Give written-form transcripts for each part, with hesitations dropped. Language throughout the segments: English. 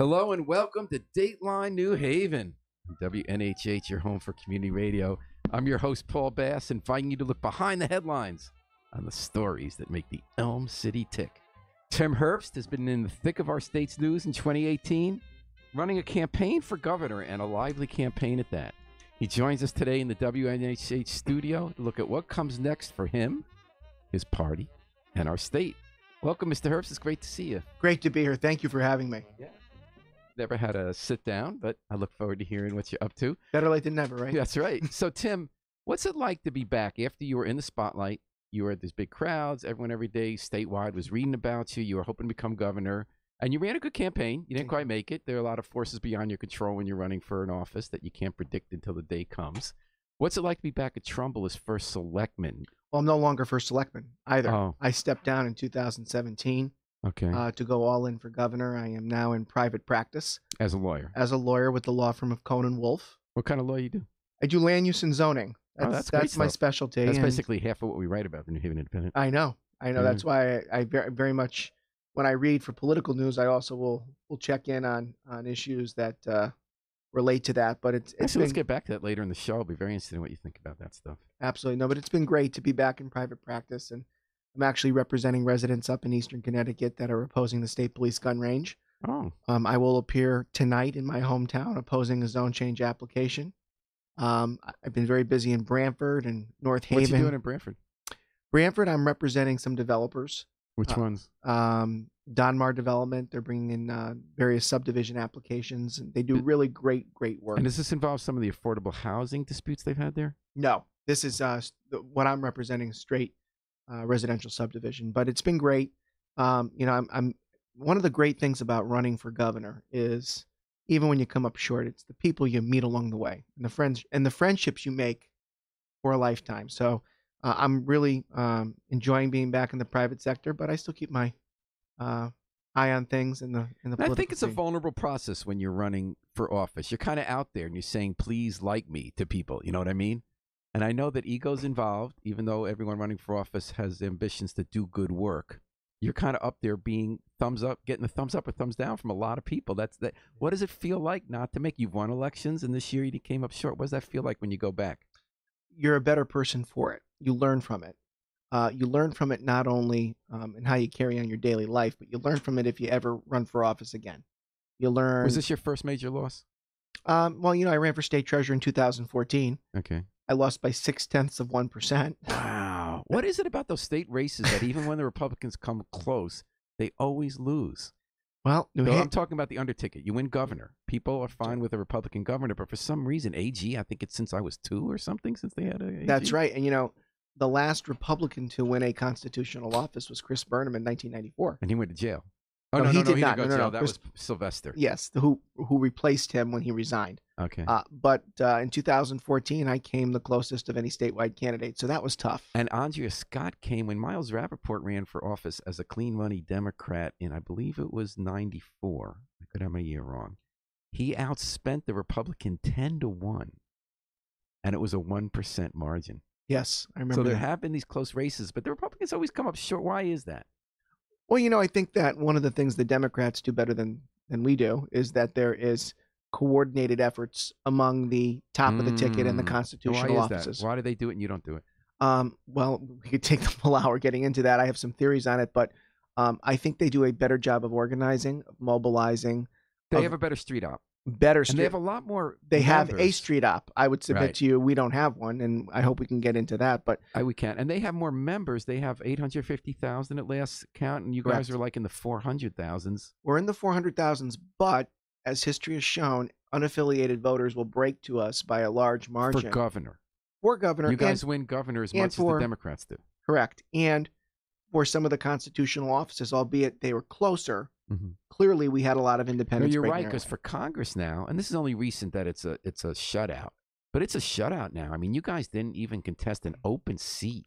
Hello and welcome to Dateline New Haven, WNHH, your home for community radio. I'm your host, Paul Bass, inviting you to look behind the headlines on the stories that make the Elm City tick. Tim Herbst has been in the thick of our state's news in 2018, running a campaign for governor, and a lively campaign at that. He joins us today in the WNHH studio to look at what comes next for him, his party, and our state. Welcome, Mr. Herbst. It's great to see you. Great to be here. Thank you for having me. Yeah. Never had a sit down, but I look forward to hearing what you're up to. Better late than never, right? That's right. So, Tim, what's it like to be back after you were in the spotlight? You were at these big crowds. Everyone every day statewide was reading about you. You were hoping to become governor, and you ran a good campaign. You didn't quite make it. There are a lot of forces beyond your control when you're running for an office that you can't predict until the day comes. What's it like to be back at Trumbull as first selectman? Well, I'm no longer first selectman either. Oh. I stepped down in 2017 to go all in for governor. I am now in private practice. As a lawyer? As a lawyer with the law firm of Cohn & Wolf. What kind of law you do? I do land use and zoning. That's my specialty. That's basically half of what we write about in New Haven Independent. I know. Mm-hmm. That's why I very, very much, when I read for political news, I also will check in on issues that relate to that. But let's get back to that later in the show. I'll be very interested in what you think about that stuff. Absolutely. No, but it's been great to be back in private practice, and I'm actually representing residents up in Eastern Connecticut that are opposing the state police gun range. Oh. I will appear tonight in my hometown opposing a zone change application. I've been very busy in Brantford and North Haven. What you doing in Brantford? Brantford, I'm representing some developers. Which ones? Donmar Development. They're bringing in various subdivision applications, and they do really great work. And does this involve some of the affordable housing disputes they've had there? No, this is what I'm representing, straight residential subdivision. But it's been great. I'm one of the great things about running for governor is even when you come up short, it's the people you meet along the way and the friendships you make for a lifetime. So I'm really enjoying being back in the private sector, but I still keep my eye on things in the political I think it's scene. a vulnerable process when you're running for office. You're kind of out there and you're saying, please like me to people. You know what I mean? And I know that ego's involved, even though everyone running for office has ambitions to do good work. You're kind of up there being thumbs up, getting a thumbs up or thumbs down from a lot of people. What does it feel like not to make? You've won elections, and this year you came up short. What does that feel like when you go back? You're a better person for it. You learn from it. You learn from it not only in how you carry on your daily life, but you learn from it if you ever run for office again. You learn. Was this your first major loss? Well, I ran for state treasurer in 2014. Okay. I lost by 0.6%. Wow. What is it about those state races that even when the Republicans come close, they always lose? Well, I'm talking about the underticket. You win governor. People are fine with a Republican governor, but for some reason, AG, I think it's since I was 2 or something, since they had a AG. That's right. And, the last Republican to win a constitutional office was Chris Burnham in 1994. And he went to jail. Oh, no, he did not. He didn't go to jail. That was Sylvester. Yes, who replaced him when he resigned. Okay. But in 2014, I came the closest of any statewide candidate, so that was tough. And Andrea Scott came when Miles Rappaport ran for office as a clean money Democrat in, I believe it was 94. I could have my year wrong. He outspent the Republican 10-1, and it was a 1% margin. Yes, I remember. So there have been these close races, but the Republicans always come up short. Why is that? Well, I think that one of the things the Democrats do better than we do is that there is coordinated efforts among the top of the ticket and the constitutional offices. Why do they do it and you don't do it? Well, we could take the full hour getting into that. I have some theories on it, but I think they do a better job of organizing, of mobilizing. They have a better street op. And they have a lot more They members. have a street op. I would submit to you, we don't have one, and I hope we can get into that. But we can. And they have more members. They have 850,000 at last count, and you guys are like in the 400,000s. We're in the 400,000s, but as history has shown, unaffiliated voters will break to us by a large margin. For governor. For governor. You guys win governor as much as the Democrats do. Correct. And for some of the constitutional offices, albeit they were closer, clearly we had a lot of independents. No, you're right, because for Congress now, and this is only recent that it's a shutout, but it's a shutout now. I mean, you guys didn't even contest an open seat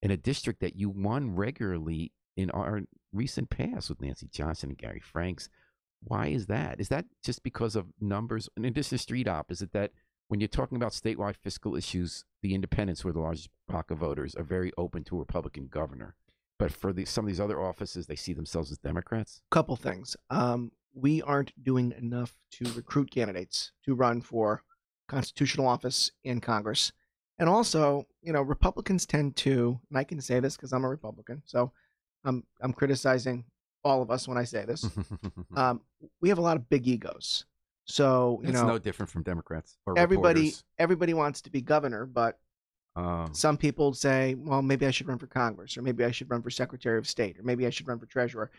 in a district that you won regularly in our recent past with Nancy Johnson and Gary Franks. Why is that? Is that just because of numbers? In addition to street op, is it that when you're talking about statewide fiscal issues, the independents, who are the largest block of voters, are very open to a Republican governor? But for some of these other offices, they see themselves as Democrats? Couple things. we aren't doing enough to recruit candidates to run for constitutional office in Congress. And also, Republicans tend to, and I can say this because I'm a Republican, so I'm criticizing all of us when I say this. We have a lot of big egos. So, it's no different from Democrats or everybody wants to be governor, but some people say, well, maybe I should run for Congress, or maybe I should run for Secretary of State, or maybe I should run for Treasurer.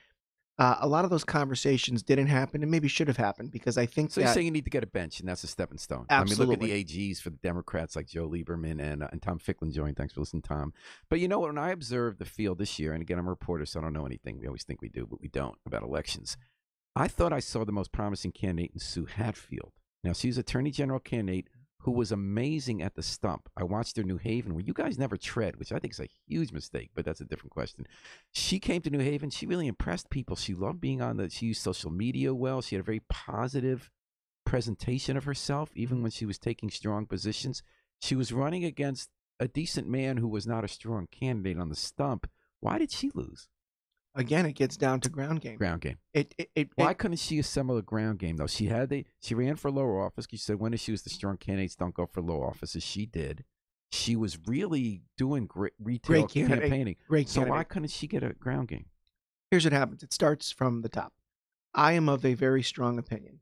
A lot of those conversations didn't happen and maybe should have happened because I think so. You're saying you need to get a bench, and that's a stepping stone. Absolutely. I mean, look at the AGs for the Democrats like Joe Lieberman and Tom Ficklin joined. Thanks for listening, Tom. But you know what? When I observed the field this year, and again, I'm a reporter, so I don't know anything. We always think we do, but we don't about elections. I thought I saw the most promising candidate in Sue Hatfield. Now, she's Attorney General candidate who was amazing at the stump. I watched her New Haven, where you guys never tread, which I think is a huge mistake, but that's a different question. She came to New Haven. She really impressed people. She loved being she used social media well. She had a very positive presentation of herself, even when she was taking strong positions. She was running against a decent man who was not a strong candidate on the stump. Why did she lose? Again, it gets down to ground game. Ground game. Why couldn't she assemble a ground game, though? She ran for lower office. She said when she was the strong candidates don't go for low offices. She did. She was really doing great retail campaigning. So why couldn't she get a ground game? Here's what happens. It starts from the top. I am of a very strong opinion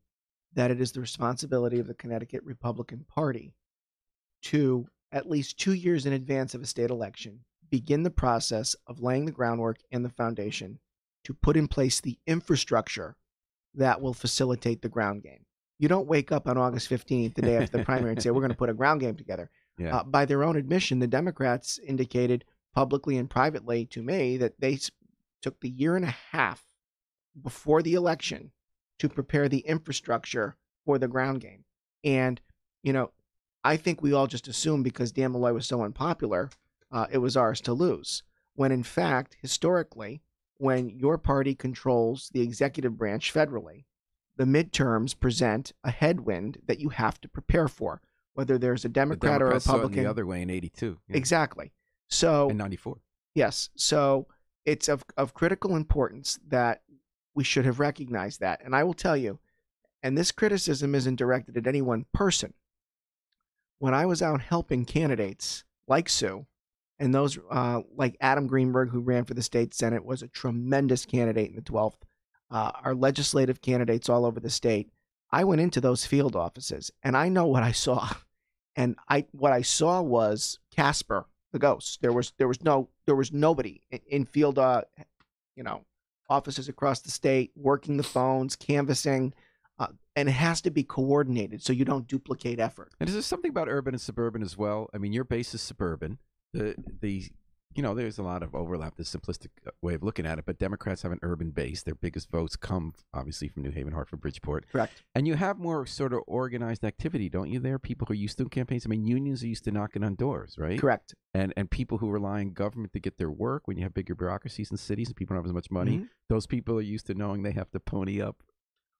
that it is the responsibility of the Connecticut Republican Party to, at least 2 years in advance of a state election, begin the process of laying the groundwork and the foundation to put in place the infrastructure that will facilitate the ground game. You don't wake up on August 15th, the day after the primary, and say, we're going to put a ground game together. Yeah. By their own admission, the Democrats indicated publicly and privately to me that they took the year and a half before the election to prepare the infrastructure for the ground game. And, I think we all just assumed because Dan Malloy was so unpopular, it was ours to lose. When in fact, historically, when your party controls the executive branch federally, the midterms present a headwind that you have to prepare for, whether there's a Democrat or a Republican. Saw it the other way in 82. Yeah. Exactly. So in 94. Yes. So it's of critical importance that we should have recognized that. And I will tell you, and this criticism isn't directed at any one person. When I was out helping candidates like Sue, and those like Adam Greenberg, who ran for the state Senate, was a tremendous candidate in the 12th. Our legislative candidates all over the state. I went into those field offices, and I know what I saw. And what I saw was Casper, the ghost. There was nobody in field, offices across the state, working the phones, canvassing. And it has to be coordinated so you don't duplicate effort. And is there something about urban and suburban as well? I mean, your base is suburban. There's a lot of overlap, the simplistic way of looking at it, but Democrats have an urban base. Their biggest votes come, obviously, from New Haven, Hartford, Bridgeport. Correct. And you have more sort of organized activity, don't you, there? People who are used to campaigns. I mean, unions are used to knocking on doors, right? Correct. And people who rely on government to get their work, when you have bigger bureaucracies in cities and people don't have as much money, those people are used to knowing they have to pony up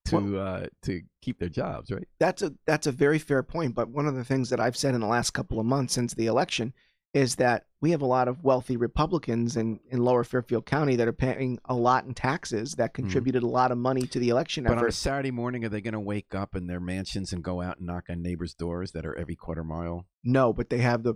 to keep their jobs, right? That's a very fair point. But one of the things that I've said in the last couple of months since the election is that we have a lot of wealthy Republicans in Lower Fairfield County that are paying a lot in taxes that contributed a lot of money to the election effort. But on a Saturday morning, are they going to wake up in their mansions and go out and knock on neighbors' doors that are every quarter mile? No, but they have the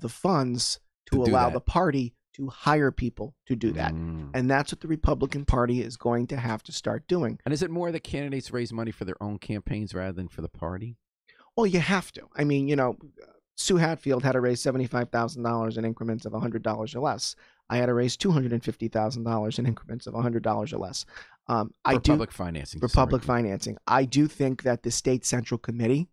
funds to allow the party to hire people to do that. And that's what the Republican Party is going to have to start doing. And is it more that candidates raise money for their own campaigns rather than for the party? Well, you have to. I mean, Sue Hatfield had to raise $75,000 in increments of $100 or less. I had to raise $250,000 in increments of $100 or less. Public financing. For public financing. I do think that the State Central Committee,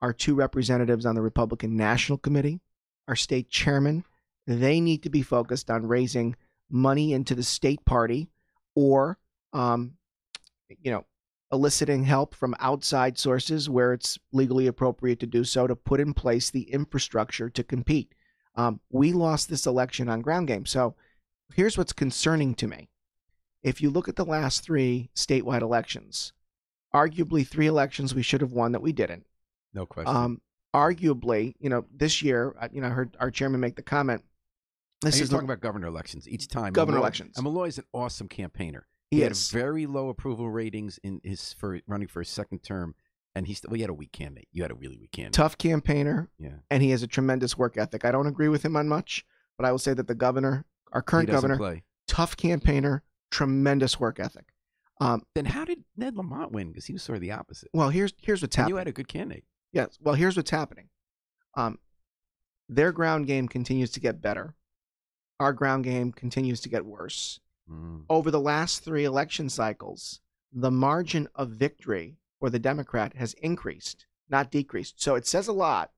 our two representatives on the Republican National Committee, our state chairman, they need to be focused on raising money into the state party or, eliciting help from outside sources where it's legally appropriate to do so to put in place the infrastructure to compete. We lost this election on ground game. So here's what's concerning to me. If you look at the last three statewide elections, arguably 3 elections we should have won that we didn't. No question. Arguably, this year, I heard our chairman make the comment. He's talking about governor elections each time. Governor elections. And Malloy is an awesome campaigner. He had is. very low approval ratings for running for his second term, and he had a weak candidate. You had a really weak candidate. Tough campaigner, yeah, and he has a tremendous work ethic. I don't agree with him on much, but I will say that the governor, our current governor, play. Tough campaigner, tremendous work ethic. Then how did Ned Lamont win? Because he was sort of the opposite. Well, here's what's happening. And you had a good candidate. Yes. Well, here's what's happening. Their ground game continues to get better. Our ground game continues to get worse. Over the last 3 election cycles, the margin of victory for the Democrat has increased, not decreased. So it says a lot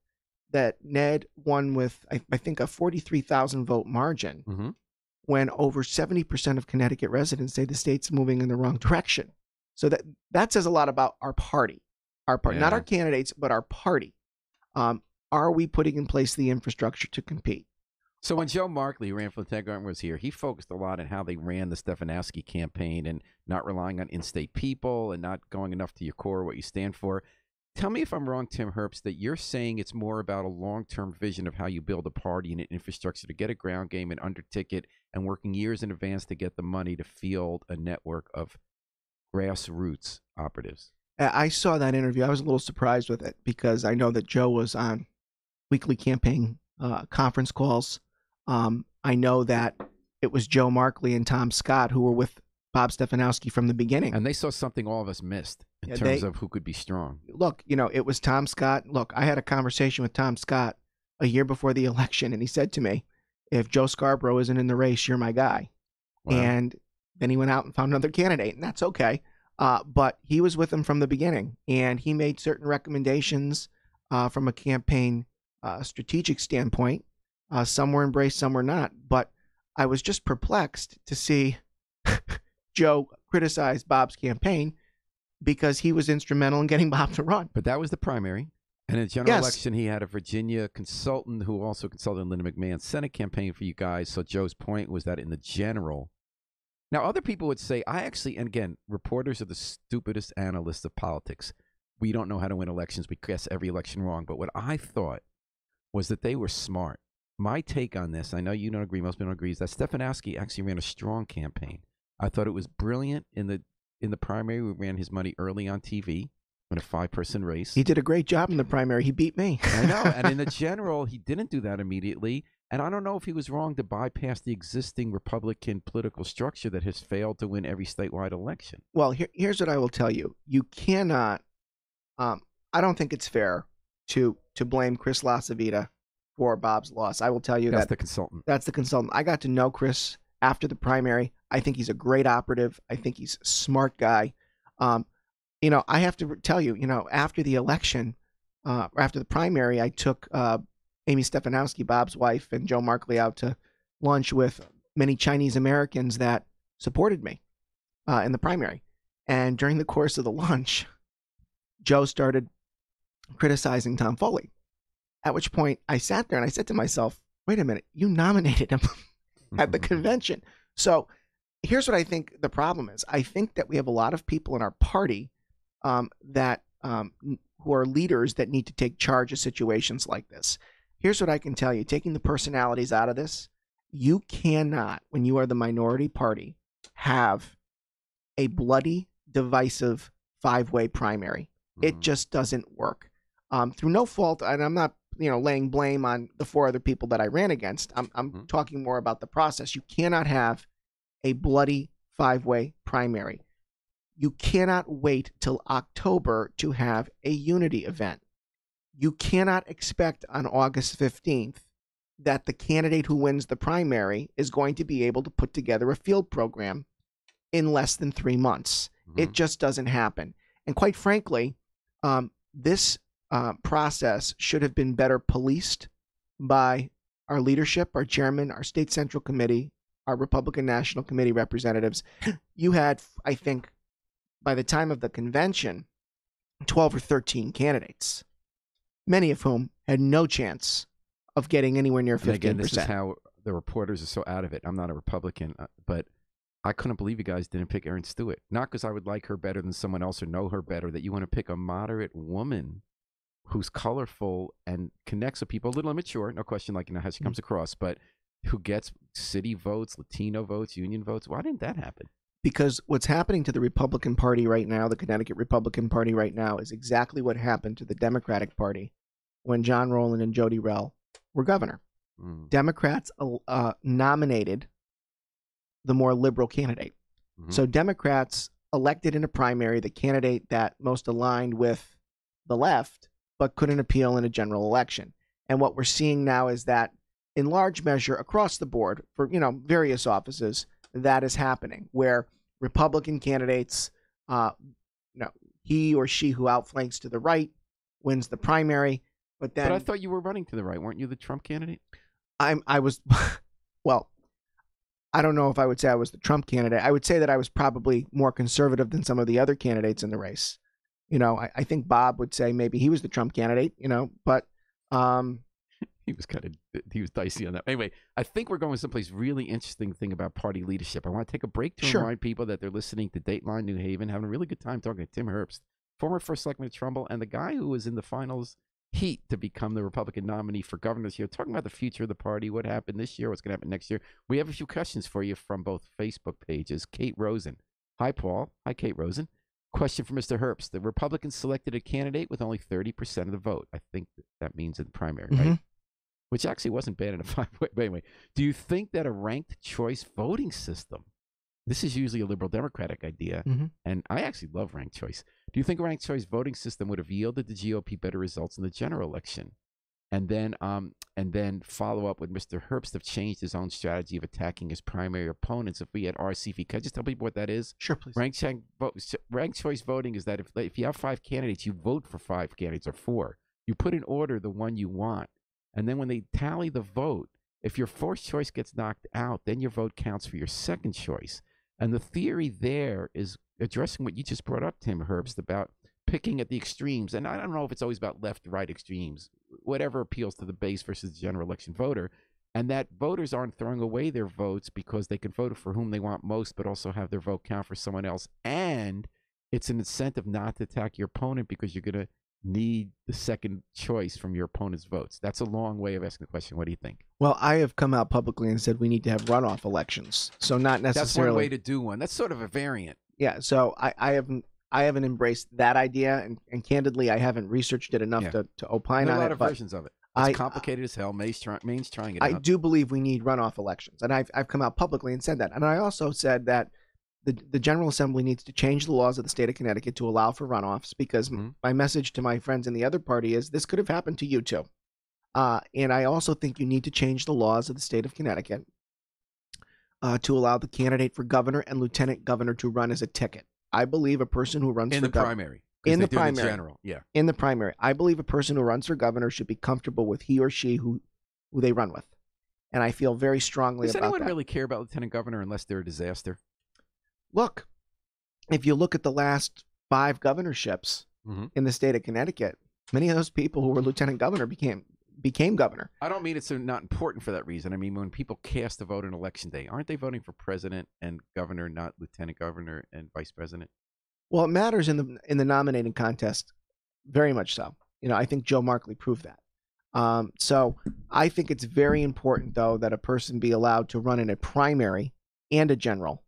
that Ned won with, I think, a 43,000 vote margin when over 70% of Connecticut residents say the state's moving in the wrong direction. So that says a lot about our party, not our candidates, but our party. Are we putting in place the infrastructure to compete? So when Joe Markley, who ran for Lieutenant Governor, was here, he focused a lot on how they ran the Stefanowski campaign and not relying on in-state people and not going enough to your core, what you stand for. Tell me if I'm wrong, Tim Herbst, that you're saying it's more about a long-term vision of how you build a party and an infrastructure to get a ground game and under-ticket and working years in advance to get the money to field a network of grassroots operatives. I saw that interview. I was a little surprised with it because I know that Joe was on weekly campaign conference calls. I know that it was Joe Markley and Tom Scott who were with Bob Stefanowski from the beginning. And they saw something all of us missed in terms of who could be strong. Look, it was Tom Scott. Look, I had a conversation with Tom Scott a year before the election, and he said to me, if Joe Scarborough isn't in the race, you're my guy. Wow. And then he went out and found another candidate, and that's okay. But he was with him from the beginning, and he made certain recommendations from a campaign strategic standpoint. Some were embraced, some were not. But I was just perplexed to see Joe criticize Bob's campaign because he was instrumental in getting Bob to run. But that was the primary. And in the general election, he had a Virginia consultant who also consulted Linda McMahon's Senate campaign for you guys. So Joe's point was that in the general. Now, other people would say, and again, reporters are the stupidest analysts of politics. We don't know how to win elections. We guess every election wrong. But what I thought was that they were smart. My take on this, I know you don't agree, most people don't agree, is that Stefanowski actually ran a strong campaign. I thought it was brilliant in the primary. We ran his money early on TV in a 5-person race. He did a great job in the primary. He beat me. I know. And in the general, he didn't do that immediately. And I don't know if he was wrong to bypass the existing Republican political structure that has failed to win every statewide election. Well, here's what I will tell you. You cannot, I don't think it's fair to blame Chris LaCivita for Bob's loss. I will tell you that's the consultant. That's the consultant. I got to know Chris after the primary. I think he's a great operative. I think he's a smart guy. I have to tell you, after the election, after the primary, I took Amy Stefanowski, Bob's wife, and Joe Markley out to lunch with many Chinese Americans that supported me in the primary. And during the course of the lunch, Joe started criticizing Tom Foley. At which point I sat there and I said to myself, wait a minute, you nominated him at the convention. So here's what I think the problem is. I think that we have a lot of people in our party that who are leaders that need to take charge of situations like this. Here's what I can tell you. Taking the personalities out of this, you cannot, when you are the minority party, have a bloody, divisive 5-way primary. It just doesn't work. Through no fault, and I'm not laying blame on the 4 other people that I ran against. I'm talking more about the process. You cannot have a bloody 5-way primary. You cannot wait till October to have a unity event. You cannot expect on August 15th that the candidate who wins the primary is going to be able to put together a field program in less than 3 months. It just doesn't happen. And quite frankly, this process should have been better policed by our leadership, our chairman, our state central committee, our Republican National Committee representatives. You had, I think, by the time of the convention, 12 or 13 candidates, many of whom had no chance of getting anywhere near 15%. Again, this is how the reporters are so out of it. I'm not a Republican, but I couldn't believe you guys didn't pick Erin Stewart. Not because I would like her better than someone else or know her better, that you want to pick a moderate woman who's colorful and connects with people, a little immature, no question, like how she comes across, but who gets city votes, Latino votes, union votes. Why didn't that happen? because what's happening to the Republican Party right now, the Connecticut Republican Party right now, is exactly what happened to the Democratic Party when John Rowland and Jody Rell were governor. Democrats nominated the more liberal candidate. So Democrats elected in a primary the candidate that most aligned with the left, but couldn't appeal in a general election. And what we're seeing now is that, in large measure, across the board, for various offices, that is happening, where Republican candidates, he or she who outflanks to the right wins the primary. But I thought you were running to the right. Weren't you the Trump candidate? I was, well, I don't know if I would say I was the Trump candidate. I would say that I was probably more conservative than some of the other candidates in the race. I think Bob would say maybe he was the Trump candidate, but he was dicey on that. Anyway, I think we're going someplace really interesting thing about party leadership. I want to take a break to remind people that they're listening to Dateline New Haven, having a really good time talking to Tim Herbst, former first selectman of Trumbull, and the guy who was in the finals heat to become the Republican nominee for governor this year, talking about the future of the party, what happened this year, what's going to happen next year. We have a few questions for you from both Facebook pages. Kate Rosen. Hi, Paul. Hi, Kate Rosen. Question for Mr. Herbst. The Republicans selected a candidate with only 30% of the vote. I think that means in the primary, right? Which actually wasn't bad in a five-way. But anyway, do you think that a ranked choice voting system, this is usually a liberal democratic idea, and I actually love ranked choice. Do you think a ranked choice voting system would have yielded the GOP better results in the general election? And then follow up with Mr. Herbst have changed his own strategy of attacking his primary opponents. If we had RCV, can I just tell people what that is? Sure, please. Ranked choice voting is that if you have 5 candidates, you vote for 5 candidates or 4. You put in order the one you want. And then when they tally the vote, if your first choice gets knocked out, then your vote counts for your second choice. And the theory there is addressing what you just brought up, Tim Herbst, about picking at the extremes. And I don't know if it's always about left-right extremes, whatever appeals to the base versus the general election voter. And that voters aren't throwing away their votes because they can vote for whom they want most, but also have their vote count for someone else. And it's an incentive not to attack your opponent because you're going to need the second choice from your opponent's votes. That's a long way of asking the question. What do you think? Well, I have come out publicly and said we need to have runoff elections. So not necessarily. That's one way to do one. That's sort of a variant. Yeah. So I haven't embraced that idea, and candidly, I haven't researched it enough to opine on it. There are a lot of versions of it. It's complicated as hell. Maine's trying it out. I do believe we need runoff elections, and I've come out publicly and said that. And I also said that the General Assembly needs to change the laws of the state of Connecticut to allow for runoffs, because my message to my friends in the other party is this could have happened to you too. And I also think you need to change the laws of the state of Connecticut to allow the candidate for governor and lieutenant governor to run as a ticket. I believe a person who runs in for the primary. In the primary. General, yeah. In the primary. I believe a person who runs for governor should be comfortable with he or she who they run with. And I feel very strongly about that. Does anyone really care about lieutenant governor unless they're a disaster? Look, if you look at the last 5 governorships in the state of Connecticut, many of those people who were lieutenant governor became governor. I don't mean it's not important for that reason. I mean, when people cast a vote on election day, aren't they voting for president and governor, not lieutenant governor and vice president? Well, it matters in the nominating contest, very much so. I think Joe Markley proved that. So I think it's very important, though, that a person be allowed to run in a primary and a general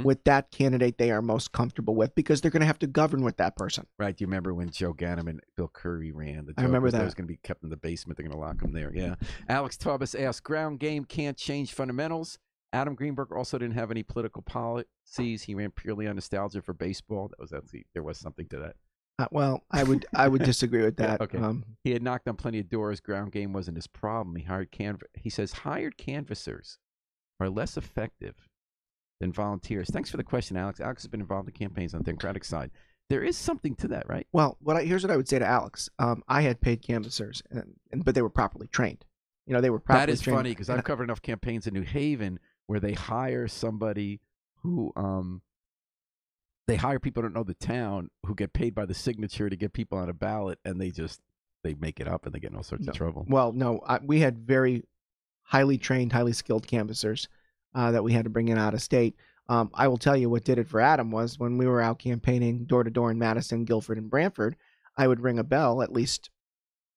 with that candidate they are most comfortable with, because they're going to have to govern with that person. Right. Do you remember when Joe Ganim and Bill Curry ran? I remember that. He was going to be kept in the basement. They're going to lock him there. Yeah. Alex Taubus asked, ground game can't change fundamentals. Adam Greenberg also didn't have any political policies. He ran purely on nostalgia for baseball. There was something to that. Well, I would disagree with that. Okay. He had knocked on plenty of doors. Ground game wasn't his problem. He says hired canvassers are less effective than volunteers. Thanks for the question, Alex. Alex has been involved in campaigns on the Democratic side. There is something to that, right? Well, here's what I would say to Alex. I had paid canvassers, but they were properly trained. They were properly trained. That is funny, because I've covered enough campaigns in New Haven where they hire somebody who they hire people who don't know the town, who get paid by the signature to get people on a ballot, and they make it up and they get in all sorts of trouble. Well, no, we had very highly trained, highly skilled canvassers that we had to bring in out of state. I will tell you what did it for Adam was when we were out campaigning door to door in Madison, Guilford, and Brantford, I would ring a bell at least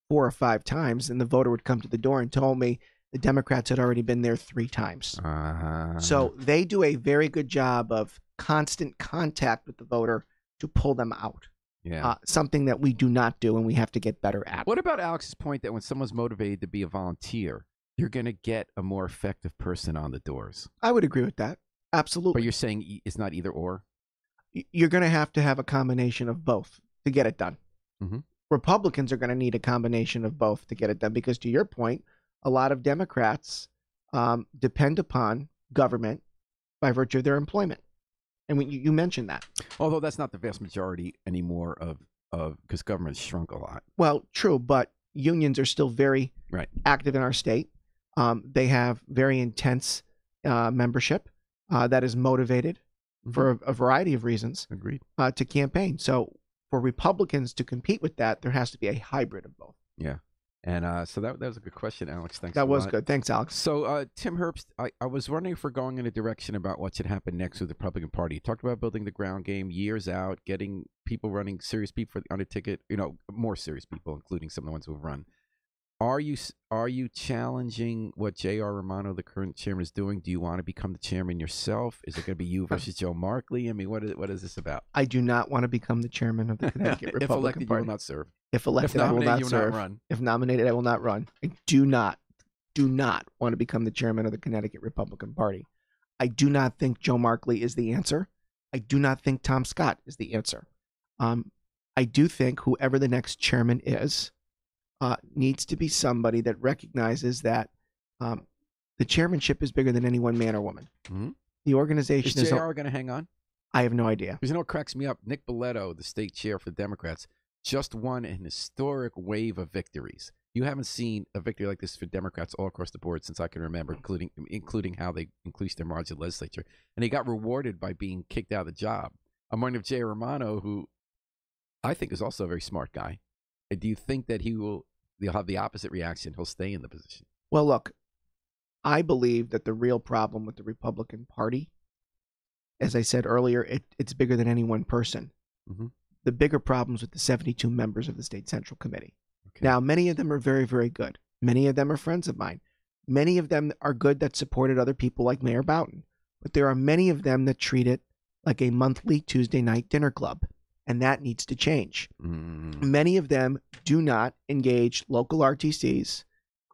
4 or 5 times, and the voter would come to the door and told me the Democrats had already been there 3 times. So they do a very good job of constant contact with the voter to pull them out. Yeah. Something that we do not do, and we have to get better at. What about Alex's point that when someone's motivated to be a volunteer, you're going to get a more effective person on the doors? I would agree with that. Absolutely. But you're saying it's not either or? You're going to have a combination of both to get it done. Mm-hmm. Republicans are going to need a combination of both to get it done because, to your point, a lot of Democrats depend upon government by virtue of their employment. And you mentioned that. Although that's not the vast majority anymore of because government's shrunk a lot. Well, true, but unions are still very active in our state. They have very intense membership that is motivated for a variety of reasons. Agreed. To campaign. So for Republicans to compete with that, there has to be a hybrid of both. Yeah. And so that was a good question, Alex. Thanks. That was good. Thanks, Alex. So, Tim Herbst, I was wondering if we're going in a direction about what should happen next with the Republican Party. You talked about building the ground game years out, getting people running, serious people on a ticket, more serious people, including some of the ones who have run. Are you challenging what J.R. Romano, the current chairman, is doing? Do you want to become the chairman yourself? Is it going to be you versus Joe Markley? I mean, what is this about? I do not want to become the chairman of the Connecticut Republican If elected, Party. You will not serve. If elected, I will not serve. If nominated, I will not run. I do not want to become the chairman of the Connecticut Republican Party. I do not think Joe Markley is the answer. I do not think Tom Scott is the answer. I do think whoever the next chairman is needs to be somebody that recognizes that the chairmanship is bigger than any one man or woman. Mm-hmm. The organization is JR going to hang on? I have no idea. Because what cracks me up, Nick Boletto, the state chair for the Democrats, just won an historic wave of victories. You haven't seen a victory like this for Democrats all across the board since I can remember, including how they increased their margin of legislature. And he got rewarded by being kicked out of the job. I'm wondering if Jay Romano, who I think is also a very smart guy, do you think that he'll have the opposite reaction? He'll stay in the position? Well, look, I believe that the real problem with the Republican Party, as I said earlier, it's bigger than any one person. Mm-hmm. The bigger problems with the 72 members of the State Central Committee. Okay. Now, many of them are very, very good. Many of them are friends of mine. Many of them are good that supported other people like Mayor Boughton. But there are many of them that treat it like a monthly Tuesday night dinner club. And that needs to change. Mm-hmm. Many of them do not engage local RTCs,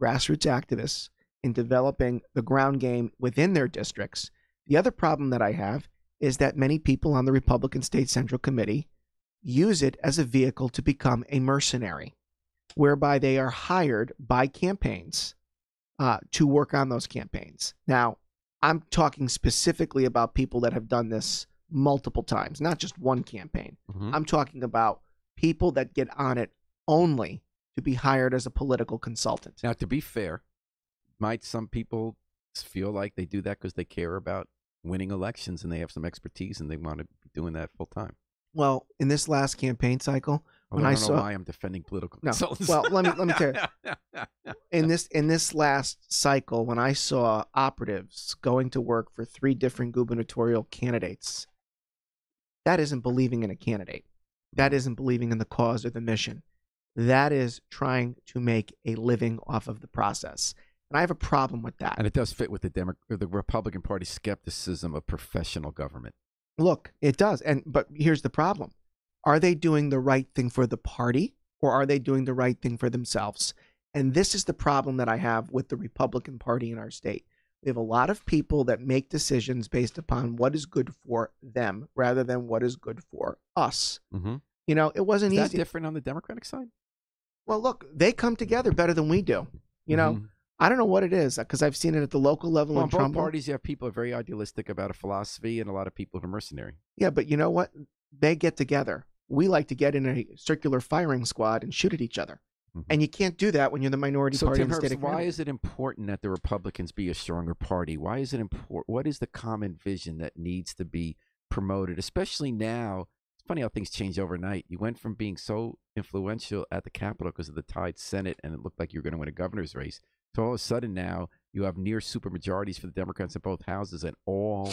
grassroots activists, in developing the ground game within their districts. The other problem that I have is that many people on the Republican State Central Committee use it as a vehicle to become a mercenary, whereby they are hired by campaigns to work on those campaigns. Now, I'm talking specifically about people that have done this multiple times, not just one campaign. Mm-hmm. I'm talking about people that get on it only to be hired as a political consultant. Now, to be fair, might some people feel like they do that because they care about winning elections and they have some expertise and they want to be doing that full time? Well, in this last campaign cycle, when I don't know why I'm defending political consultants. Well, let me tell you. In this last cycle, when I saw operatives going to work for 3 different gubernatorial candidates, that isn't believing in a candidate. That isn't believing in the cause or the mission. That is trying to make a living off of the process. And I have a problem with that. And it does fit with the Republican Party's skepticism of professional government. Look, it does. But here's the problem. Are they doing the right thing for the party, or are they doing the right thing for themselves? And this is the problem that I have with the Republican Party in our state. We have a lot of people that make decisions based upon what is good for them rather than what is good for us. Mm-hmm. It wasn't easy. Is that different on the Democratic side? Well, look, they come together better than we do. Mm-hmm. I don't know what it is because I've seen it at the local level in both Trumbull. parties, you have people who are very idealistic about a philosophy and a lot of people who are mercenary. Yeah, but you know what? They get together. We like to get in a circular firing squad and shoot at each other. Mm-hmm. And you can't do that when you're the minority party in the state of Connecticut. Why is it important that the Republicans be a stronger party? Why is it important? What is the common vision that needs to be promoted, especially now? It's funny how things change overnight. You went from being so influential at the Capitol because of the tied Senate, and it looked like you were going to win a governor's race, to all of a sudden now you have near supermajorities for the Democrats in both houses and all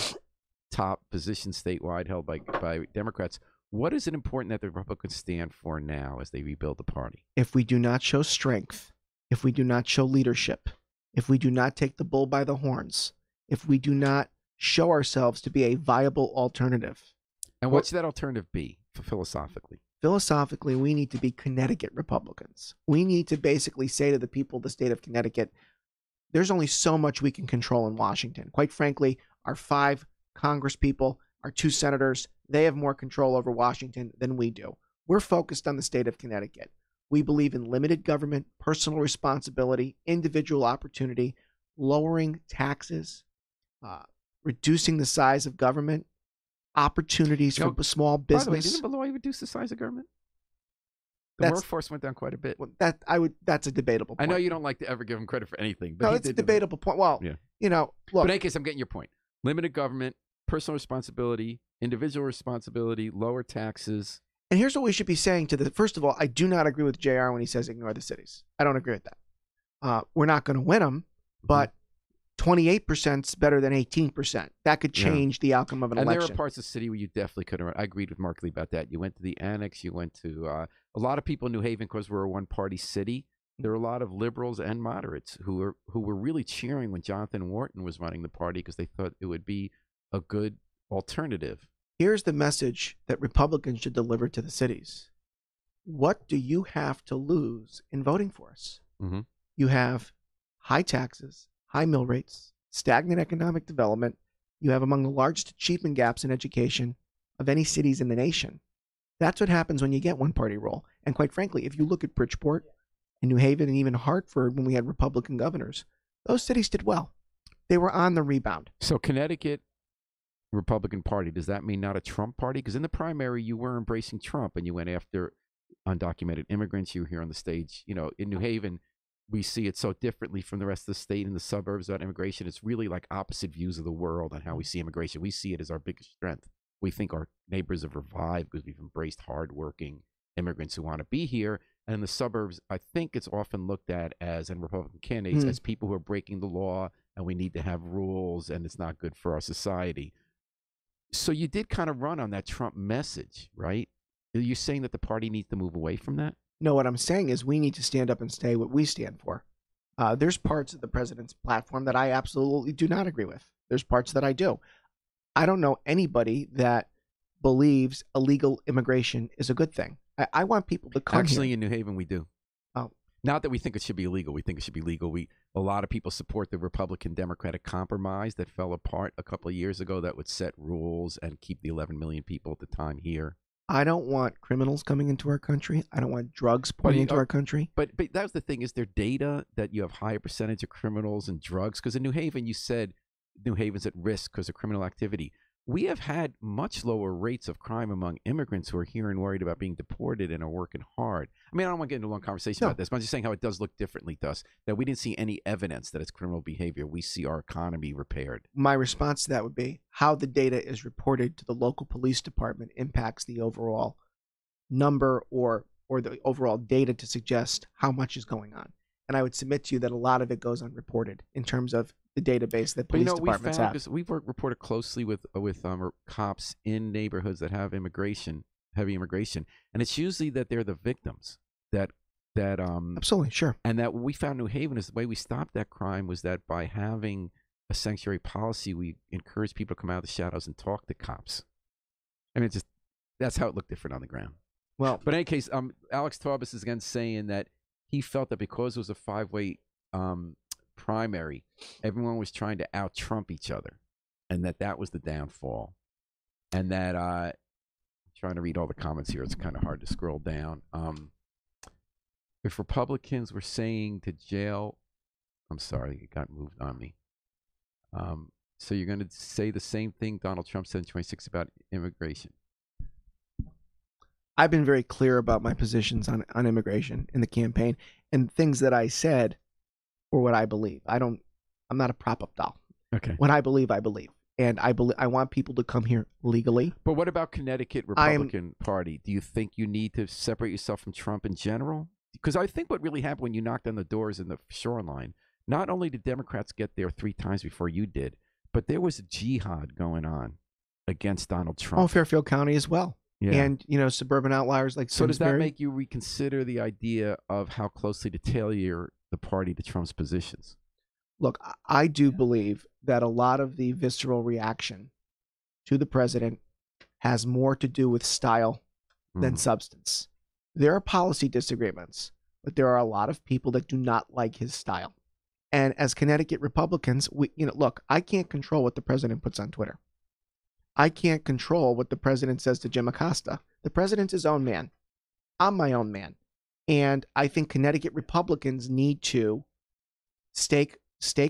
top positions statewide held by Democrats. What is it important that the Republicans stand for now as they rebuild the party? If we do not show strength, if we do not show leadership, if we do not take the bull by the horns, if we do not show ourselves to be a viable alternative. And what should that alternative be philosophically? Philosophically, we need to be Connecticut Republicans. We need to basically say to the people of the state of Connecticut, there's only so much we can control in Washington. Quite frankly, our 5 congresspeople, our 2 senators, they have more control over Washington than we do. We're focused on the state of Connecticut. We believe in limited government, personal responsibility, individual opportunity, lowering taxes, reducing the size of government, opportunities for small business. By the way, didn't Malloy reduce the size of government? The workforce went down quite a bit. Well, that's a debatable point. I know you don't like to ever give him credit for anything, but no, it's a debatable point. Well, yeah. Look. But in any case, I'm getting your point. Limited government, personal responsibility, individual responsibility, lower taxes. And here's what we should be saying first of all, I do not agree with JR when he says ignore the cities. I don't agree with that. We're not going to win them, but 28% is better than 18%. That could change the outcome of an election. And there are parts of the city where you definitely could have. I agreed with Mark Lee about that. You went to the annex. You went to a lot of people in New Haven, because we're a one-party city. There are a lot of liberals and moderates who were really cheering when Jonathan Wharton was running the party because they thought it would be a good alternative. Here's the message that Republicans should deliver to the cities. What do you have to lose in voting for us? Mm-hmm. You have high taxes, high mill rates, stagnant economic development. You have among the largest achievement gaps in education of any cities in the nation. That's what happens when you get one-party rule. And quite frankly, if you look at Bridgeport and New Haven and even Hartford when we had Republican governors, those cities did well. They were on the rebound. So Connecticut Republican Party, does that mean not a Trump party? Because in the primary, you were embracing Trump and you went after undocumented immigrants. You were here on the stage. In New Haven, we see it so differently from the rest of the state in the suburbs about immigration. It's really like opposite views of the world on how we see immigration. We see it as our biggest strength. We think our neighbors have revived because we've embraced hardworking immigrants who want to be here. And in the suburbs, I think it's often looked at as, and Republican candidates, as people who are breaking the law and we need to have rules and it's not good for our society. So you did kind of run on that Trump message, right? Are you saying that the party needs to move away from that? No, what I'm saying is we need to stand up and say what we stand for. There's parts of the president's platform that I absolutely do not agree with. There's parts that I do. I don't know anybody that believes illegal immigration is a good thing. I want people to come Actually, here. in New Haven, we do. Oh. Not that we think it should be illegal. We think it should be legal. A lot of people support the Republican-Democratic compromise that fell apart a couple of years ago that would set rules and keep the 11 million people at the time here. I don't want criminals coming into our country. I don't want drugs pouring into our country. But that was the thing. Is there data that you have higher percentage of criminals and drugs? Because in New Haven, you said New Haven's at risk because of criminal activity. We have had much lower rates of crime among immigrants who are here and worried about being deported and are working hard. I mean, I don't want to get into a long conversation about this, but I'm just saying how it does look differently to us, that we didn't see any evidence that it's criminal behavior. We see our economy repaired. My response to that would be how the data is reported to the local police department impacts the overall number or the overall data to suggest how much is going on. And I would submit to you that a lot of it goes unreported in terms of the database that police departments have. We've reported closely with cops in neighborhoods that have heavy immigration, and it's usually that they're the victims. Absolutely, sure. And that what we found in New Haven is the way we stopped that crime was that by having a sanctuary policy, we encourage people to come out of the shadows and talk to cops. I mean, that's how it looked different on the ground. Well, but in any case, Alex Taubes is again saying that he felt that because it was a 5-way primary, everyone was trying to out-Trump each other, and that was the downfall. And that I'm trying to read all the comments here. It's kind of hard to scroll down. If Republicans were saying to jail, I'm sorry, it got moved on me. So you're going to say the same thing Donald Trump said in 2016 about immigration? I've been very clear about my positions on immigration in the campaign, and things that I said or what I believe. I'm not a prop-up doll. Okay. What I believe, and I want people to come here legally. But what about Connecticut Republican Party? Do you think you need to separate yourself from Trump in general? Because I think what really happened when you knocked on the doors in the shoreline, not only did Democrats get there 3 times before you did, but there was a jihad going on against Donald Trump. Oh, Fairfield County as well. Yeah. And, suburban outliers like So Simsbury. Does that make you reconsider the idea of how closely to tailor the party to Trump's positions? Look, I do believe that a lot of the visceral reaction to the president has more to do with style than substance. There are policy disagreements, but there are a lot of people that do not like his style. And as Connecticut Republicans, look, I can't control what the president puts on Twitter. I can't control what the president says to Jim Acosta. The president's his own man. I'm my own man. And I think Connecticut Republicans need to stake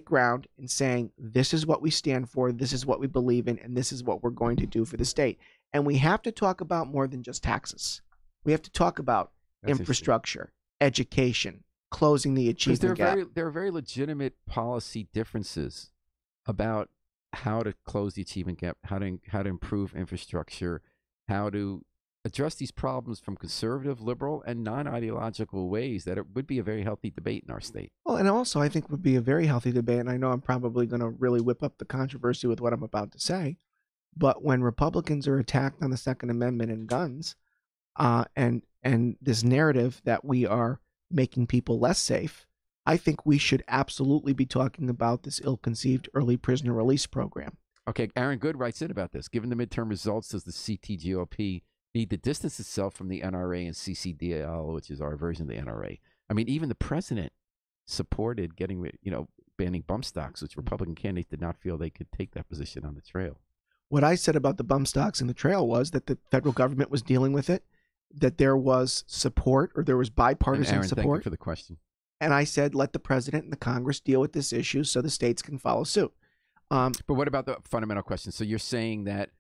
ground in saying, this is what we stand for, this is what we believe in, and this is what we're going to do for the state. And we have to talk about more than just taxes. We have to talk about infrastructure, education, closing the achievement gap. There are very legitimate policy differences about how to close the achievement gap, how to improve infrastructure, how to address these problems from conservative, liberal, and non-ideological ways that it would be a very healthy debate in our state. Well, and also I think would be a very healthy debate, and I know I'm probably going to really whip up the controversy with what I'm about to say, but when Republicans are attacked on the Second Amendment and guns, and this narrative that we are making people less safe, I think we should absolutely be talking about this ill-conceived early prisoner release program. Okay, Aaron Good writes in about this. Given the midterm results, does the CTGOP need to distance itself from the NRA and CCDL, which is our version of the NRA? I mean, even the president supported banning bump stocks, which Republican candidates did not feel they could take that position on the trail. What I said about the bump stocks in the trail was that the federal government was dealing with it, that there was support, or there was bipartisan Aaron, support. Thank you for the question. And I said, let the president and the Congress deal with this issue so the states can follow suit. But what about the fundamental question? So you're saying that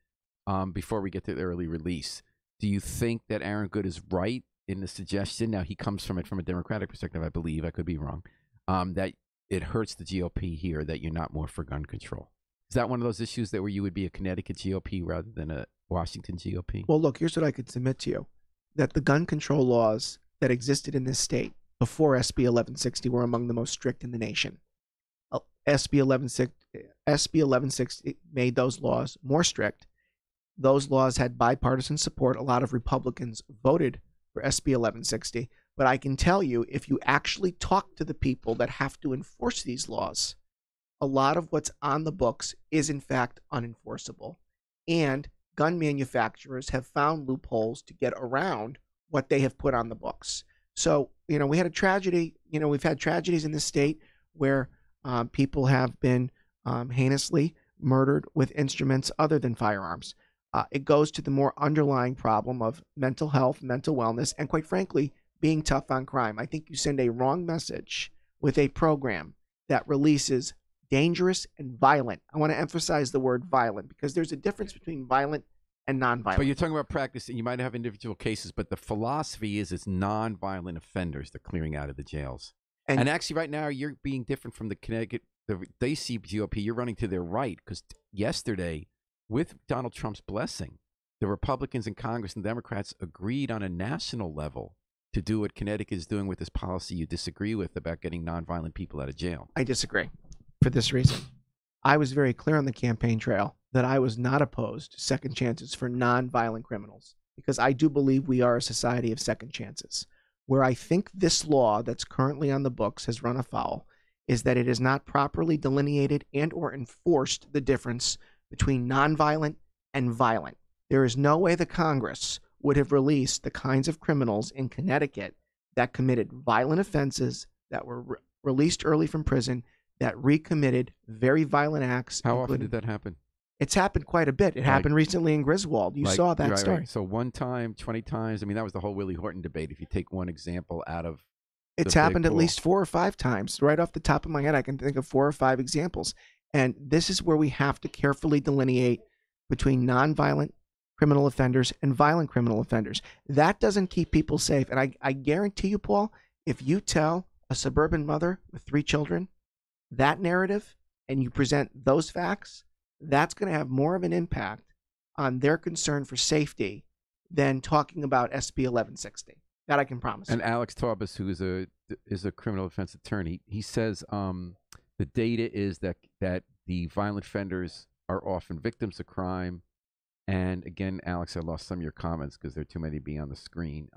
before we get to the early release, do you think that Aaron Good is right in the suggestion? Now, he comes from it from a Democratic perspective, I believe. I could be wrong. That it hurts the GOP here that you're not more for gun control. Is that one of those issues that where you would be a Connecticut GOP rather than a Washington GOP? Well, look, here's what I could submit to you. That the gun control laws that existed in this state before SB 1160 were among the most strict in the nation. SB 1160 made those laws more strict. Those laws had bipartisan support. A lot of Republicans voted for SB 1160. But I can tell you, if you actually talk to the people that have to enforce these laws, a lot of what's on the books is in fact unenforceable. And gun manufacturers have found loopholes to get around what they have put on the books. So, we had a tragedy. We've had tragedies in this state where people have been heinously murdered with instruments other than firearms. It goes to the more underlying problem of mental health, mental wellness, and quite frankly, being tough on crime. I think you send a wrong message with a program that releases dangerous and violent. I want to emphasize the word violent because there's a difference between violent and nonviolent. But you're talking about practice, and you might have individual cases, but the philosophy is it's nonviolent offenders they're clearing out of the jails. And actually, right now, you're being different from the Connecticut, they see GOP. You're running to their right because yesterday, with Donald Trump's blessing, the Republicans in Congress and Democrats agreed on a national level to do what Connecticut is doing with this policy you disagree with about getting nonviolent people out of jail. I disagree for this reason. I was very clear on the campaign trail that I was not opposed to second chances for nonviolent criminals because I do believe we are a society of second chances. Where I think this law that's currently on the books has run afoul is that it has not properly delineated and or enforced the difference between nonviolent and violent. There is no way the Congress would have released the kinds of criminals in Connecticut that committed violent offenses, that were released early from prison, that recommitted very violent acts. How often did that happen? It's happened quite a bit. It happened recently in Griswold. You saw that story. Right. So 1 time, 20 times. I mean, that was the whole Willie Horton debate. If you take one example out of it's happened at least 4 or 5 times. Right off the top of my head, I can think of 4 or 5 examples. And this is where we have to carefully delineate between nonviolent criminal offenders and violent criminal offenders. That doesn't keep people safe. And I guarantee you, Paul, if you tell a suburban mother with 3 children that narrative and you present those facts, that's going to have more of an impact on their concern for safety than talking about SB 1160. That I can promise. And Alex Taubes, who is a criminal defense attorney, he says the data is that the violent offenders are often victims of crime. And again, Alex, I lost some of your comments because there are too many being on the screen.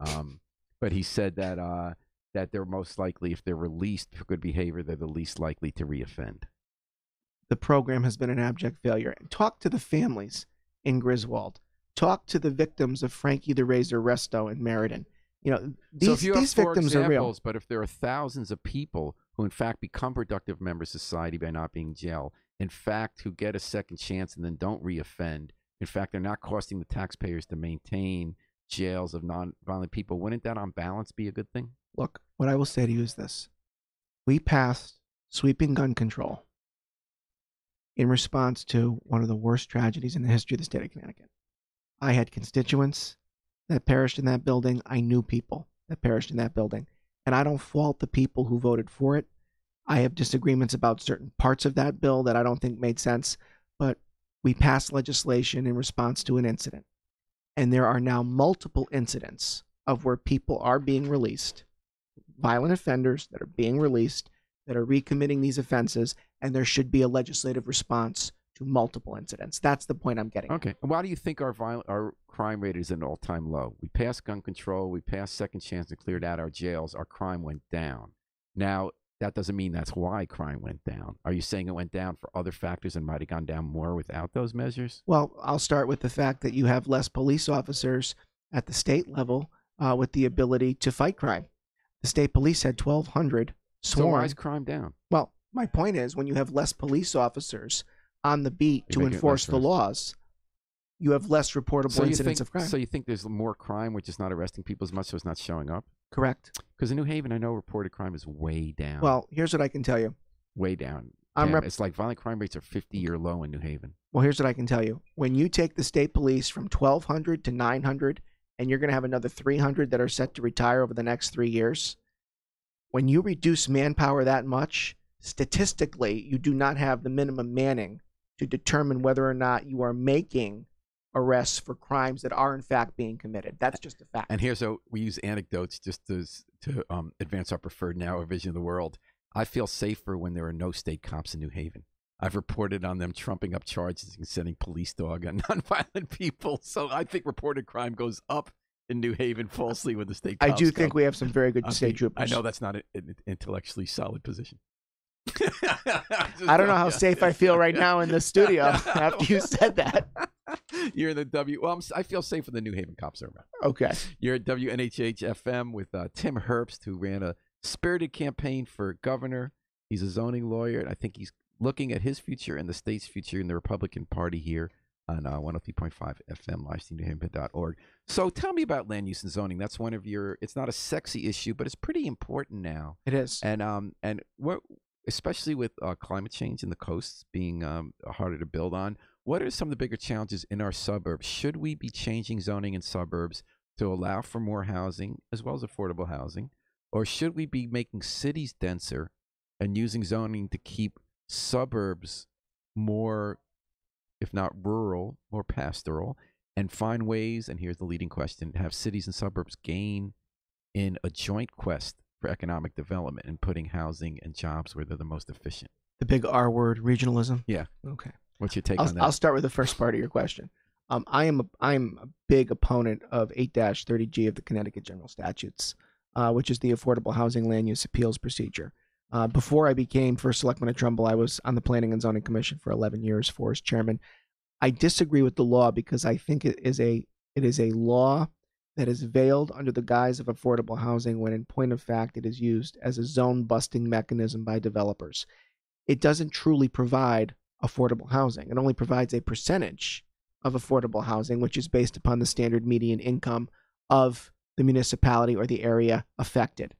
But he said that that they're most likely, if they're released for good behavior, they're the least likely to reoffend? The program has been an abject failure. Talk to the families in Griswold. Talk to the victims of Frankie the Razor Resto in Meriden. You know, So if these, you have these four victims are real. examples, but if there are thousands of people who in fact become productive members of society by not being in jail, in fact who get a second chance and then don't reoffend, in fact they're not costing the taxpayers to maintain jails of non-violent people, wouldn't that on balance be a good thing? Look, what I will say to you is this. We passed sweeping gun control in response to one of the worst tragedies in the history of the state of Connecticut. I had constituents that perished in that building. I knew people that perished in that building. And I don't fault the people who voted for it. I have disagreements about certain parts of that bill that I don't think made sense. But we passed legislation in response to an incident. And there are now multiple incidents of where people are being released, violent offenders that are being released, that are recommitting these offenses, and there should be a legislative response to multiple incidents. That's the point I'm getting at. Okay. Why do you think our crime rate is at an all-time low? We passed gun control, we passed second chance and cleared out our jails, our crime went down. Now, that doesn't mean that's why crime went down. Are you saying it went down for other factors and might have gone down more without those measures? Well, I'll start with the fact that you have less police officers at the state level with the ability to fight crime. The state police had 1,200 sworn. So why is crime down? Well, my point is when you have less police officers on the beat to enforce the laws, you have less reportable incidents of crime. So you think there's more crime, which is not arresting people as much, so it's not showing up? Correct. Because in New Haven, I know reported crime is way down. Well, here's what I can tell you. Way down. It's like violent crime rates are 50-year low in New Haven. Well, here's what I can tell you. When you take the state police from 1,200 to 900, and you're going to have another 300 that are set to retire over the next 3 years, when you reduce manpower that much, statistically, you do not have the minimum manning to determine whether or not you are making arrests for crimes that are in fact being committed. That's just a fact. And here's how we use anecdotes just to advance our preferred narrow vision of the world. I feel safer when there are no state cops in New Haven. I've reported on them trumping up charges and sending police dog on nonviolent people. So I think reported crime goes up in New Haven falsely when the state cops I do think we have some very good state troopers. I know that's not an intellectually solid position. I don't know how safe I feel right now in the studio after you said that. You're in the Well, I feel safe when the New Haven cops are around. Okay. You're at WNHH FM with Tim Herbst, who ran a spirited campaign for governor. He's a zoning lawyer, and I think he's looking at his future and the state's future in the Republican Party here on 103.5 FM, livestreamnewhaven.org. So tell me about land use and zoning. That's one of your. It's not a sexy issue, but it's pretty important now. It is. And what, especially with climate change and the coasts being harder to build on. What are some of the bigger challenges in our suburbs? Should we be changing zoning in suburbs to allow for more housing as well as affordable housing? Or should we be making cities denser and using zoning to keep suburbs more, if not rural, more pastoral, and find ways, and here's the leading question, to have cities and suburbs gain in a joint quest for economic development and putting housing and jobs where they're the most efficient? The big R word, regionalism? Yeah. Okay. What's your take on that? I'll start with the first part of your question. I'm a big opponent of 8-30G of the Connecticut General Statutes, which is the Affordable Housing Land Use Appeals Procedure. Before I became First Selectman at Trumbull, I was on the Planning and Zoning Commission for 11 years for as chairman. I disagree with the law because I think it is a law that is veiled under the guise of affordable housing when in point of fact it is used as a zone busting mechanism by developers. It doesn't truly provide affordable housing. It only provides a percentage of affordable housing, which is based upon the standard median income of the municipality or the area affected.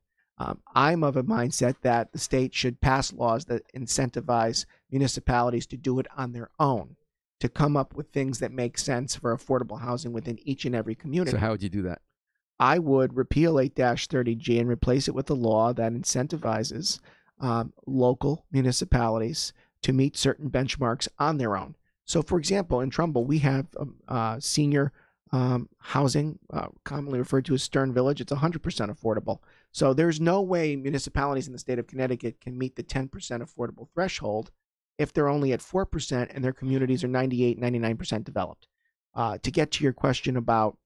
I'm of a mindset that the state should pass laws that incentivize municipalities to do it on their own, to come up with things that make sense for affordable housing within each and every community. So how would you do that? I would repeal 8-30G and replace it with a law that incentivizes local municipalities to meet certain benchmarks on their own. So, for example, in Trumbull, we have senior housing, commonly referred to as Stern Village. It's 100% affordable. So there's no way municipalities in the state of Connecticut can meet the 10% affordable threshold if they're only at 4% and their communities are 98, 99% developed. To get to your question about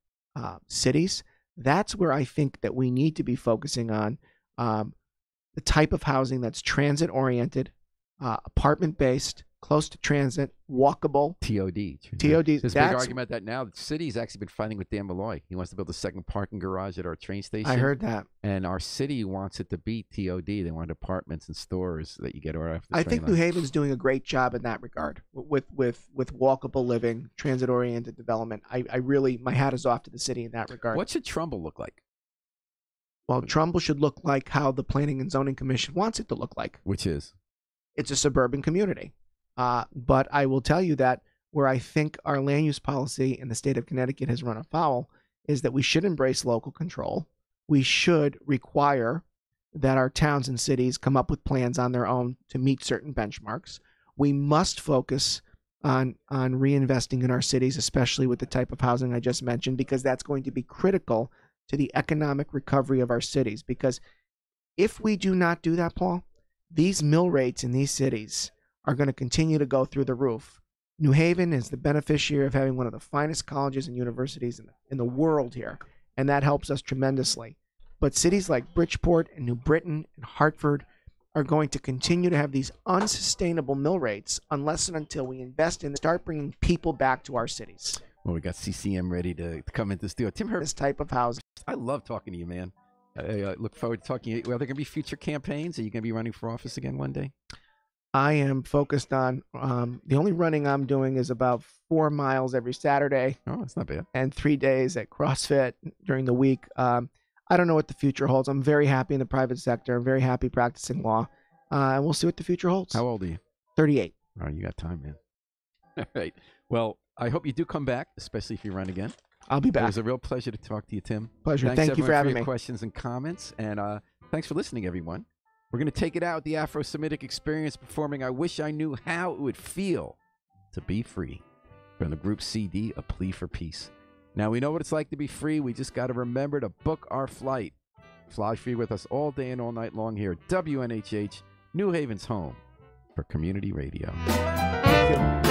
cities, that's where I think that we need to be focusing on the type of housing that's transit-oriented, apartment-based, close to transit, walkable. TOD. TOD. There's a big argument that now the city's actually been fighting with Dan Malloy. He wants to build a second parking garage at our train station. I heard that. And our city wants it to be TOD. They want apartments and stores that you get right off the train I think line. New Haven's doing a great job in that regard with walkable living, transit-oriented development. I really, my hat is off to the city in that regard. What should Trumbull look like? Well, Trumbull should look like how the Planning and Zoning Commission wants it to look like. Which is? It's a suburban community. But I will tell you that where I think our land use policy in the state of Connecticut has run afoul is that we should embrace local control. We should require that our towns and cities come up with plans on their own to meet certain benchmarks. We must focus on reinvesting in our cities, especially with the type of housing I just mentioned, because that's going to be critical to the economic recovery of our cities. Because if we do not do that, Paul, these mill rates in these cities are going to continue to go through the roof. New Haven is the beneficiary of having one of the finest colleges and universities in the world here, and that helps us tremendously. But cities like Bridgeport and New Britain and Hartford are going to continue to have these unsustainable mill rates unless and until we invest in start bringing people back to our cities. Well, we got CCM ready to come into the studio. Tim Herbst, This type of housing. I love talking to you, man. I look forward to talking to you. Are there going to be future campaigns? Are you going to be running for office again one day? I am focused on the only running I'm doing is about 4 miles every Saturday. Oh, that's not bad. And 3 days at CrossFit during the week. I don't know what the future holds. I'm very happy in the private sector. I'm very happy practicing law. And we'll see what the future holds. How old are you? 38. Oh, you got time, man. All right. Well, I hope you do come back, especially if you run again. I'll be It back. was a real pleasure to talk to you, Tim. Pleasure. Thanks, Thank you for everyone, having your me. questions and comments. And thanks for listening, everyone. We're going to take it out with the Afro-Semitic Experience performing I Wish I Knew How It Would Feel to Be Free from the group CD, A Plea for Peace. Now, we know what it's like to be free. We just got to remember to book our flight. Fly free with us all day and all night long here at WNHH, New Haven's home for community radio. Thank you.